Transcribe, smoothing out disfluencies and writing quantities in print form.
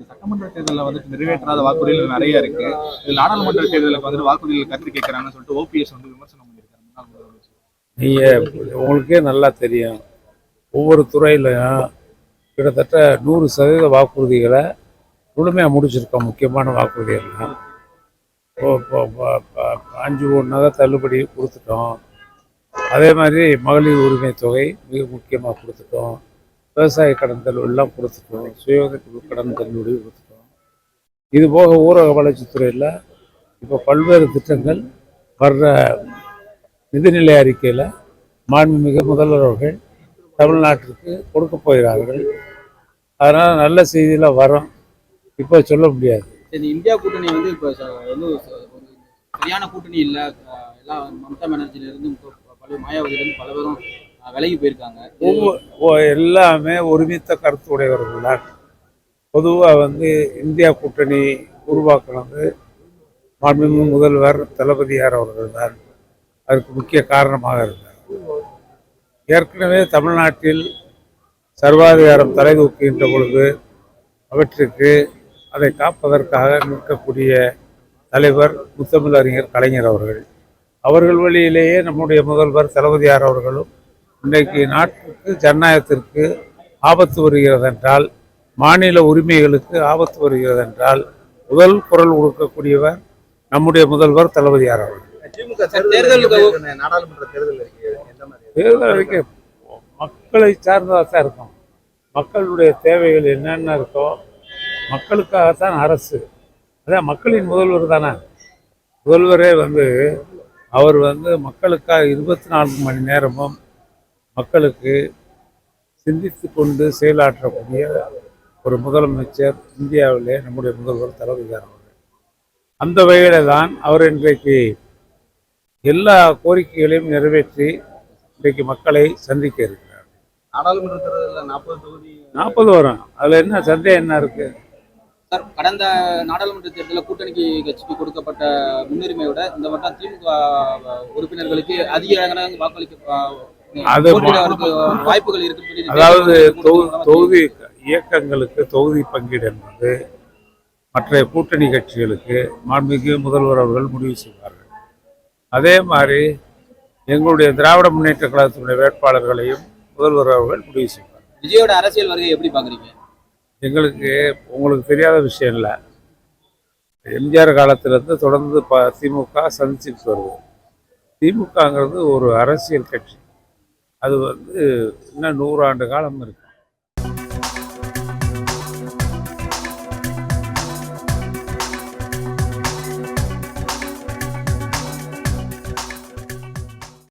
சட்டமன்ற தேர்தலில் வந்துட்டு நிறைவேற்றாத வாக்குறுதிகள் நிறைய இருக்கு. இது நாடாளுமன்ற தேர்தலுக்கு வந்துட்டு வாக்குறுதிகள் கருத்து கேட்கறாங்கன்னு சொல்லிட்டு ஓபிஎஸ் வந்து விமர்சனம் பண்ணியிருக்காரு. முன்னாள் முதலமைச்சர். உங்களுக்கே நல்லா தெரியும், ஒவ்வொரு துறையிலையும் கிட்டத்தட்ட 100% வாக்குறுதிகளை முழுமையாக முடிச்சிருக்கோம். முக்கியமான வாக்குறுதிகள்லாம் இப்போ 5 நகை தள்ளுபடி கொடுத்துட்டோம். அதே மாதிரி மகளிர் உரிமை தொகை மிக முக்கியமாக கொடுத்துட்டோம். விவசாய கடன் தள்ளுபடிலாம் கொடுத்துட்டோம். சுய உதவி கடன் தள்ளுபடி கொடுத்துட்டோம். இது போக ஊரக வளர்ச்சித்துறையில் இப்போ பல்வேறு திட்டங்கள் வர்ற நிதிநிலை அறிக்கையில் மாண்புமிகு முதல்வர் அவர்கள் தமிழ்நாட்டிற்கு கொடுக்க போகிறார்கள். அதனால் நல்ல செய்தியில் வரும், இப்போ சொல்ல முடியாது. இந்தியா கூட்டணி வந்து இப்போ சரியான கூட்டணி இல்லை. எல்லாம் மம்தா பானர்ஜியிலிருந்து பல மாயாவதியிலிருந்து பல பேரும் விலகி போயிருக்காங்க. எல்லாமே ஒருமித்த கருத்து உடையவர்கள் தான். பொதுவாக இந்தியா கூட்டணி உருவாக்குனது மாண்புமிகு முதல்வர் தளபதியார் அவர்கள் தான் அதுக்கு முக்கிய காரணமாக இருந்தார். ஏற்கனவே தமிழ்நாட்டில் சர்வாதிகாரம் தலை தூக்குகின்ற பொழுது அவற்றுக்கு அதை காப்பதற்காக நிற்கக்கூடிய தலைவர் முத்தமிழறிஞர் கலைஞர் அவர்கள் வழியிலேயே நம்முடைய முதல்வர் தளபதியார் அவர்களும் இன்றைக்கு நாட்டுக்கு ஜனநாயகத்திற்கு ஆபத்து வருகிறது என்றால், மாநில உரிமைகளுக்கு ஆபத்து வருகிறது என்றால் முதல் குரல் கொடுக்கக்கூடியவர் நம்முடைய முதல்வர் தளபதியார் அவர்கள். நாடாளுமன்ற தேர்தல் அறிக்கை மக்களை சார்ந்ததாக தான் இருக்கும். மக்களுடைய தேவைகள் என்னென்ன இருக்கோ மக்களுக்காகத்தான் அரசு. அதான் மக்களின் முதல்வர் தானே. முதல்வரே அவர் மக்களுக்காக 24 மணி நேரமும் மக்களுக்கு சிந்தித்து கொண்டு செயலாற்றக்கூடிய ஒரு முதலமைச்சர் இந்தியாவிலே நம்முடைய முதல்வர் தளபதியார் அவர்கள். அந்த வகையில தான் அவர் இன்றைக்கு எல்லா கோரிக்கைகளையும் நிறைவேற்றி இன்றைக்கு மக்களை சந்திக்க இருக்கிறார். நாடாளுமன்ற தேர்தலில் 40 தொகுதி 40 வரும். அதில் என்ன சந்தேகம் என்ன இருக்கு? சார், கடந்த நாடாளுமன்ற தேர்தலில் கூட்டணிக்கு கட்சிக்கு கொடுக்கப்பட்ட முன்னுரிமை விட இந்த வட்டம் திமுக உறுப்பினர்களுக்கு அதிக வாக்களிக்க வாய்ப்புகள் இருக்கு. அதாவது தொகுதி இயக்கங்களுக்கு தொகுதி பங்கீடு என்பது மற்ற கூட்டணி கட்சிகளுக்கு மாண்புமிகு முதல்வர் அவர்கள் முடிவு செய்வார்கள். அதே மாதிரி எங்களுடைய திராவிட முன்னேற்ற கழகத்தினுடைய வேட்பாளர்களையும் முதல்வர் அவர்கள் முடிவு செய்வார். விஜயோட அரசியல் வருகை எப்படி பாக்குறீங்க? உங்களுக்கு தெரியாத விஷயம் இல்லை. எம்ஜிஆர் காலத்திலிருந்து தொடர்ந்து திமுக சந்திச்சுட்டு வருது. திமுகங்கிறது ஒரு அரசியல் கட்சி. அது இன்னும் 100 ஆண்டு காலம் இருக்கு.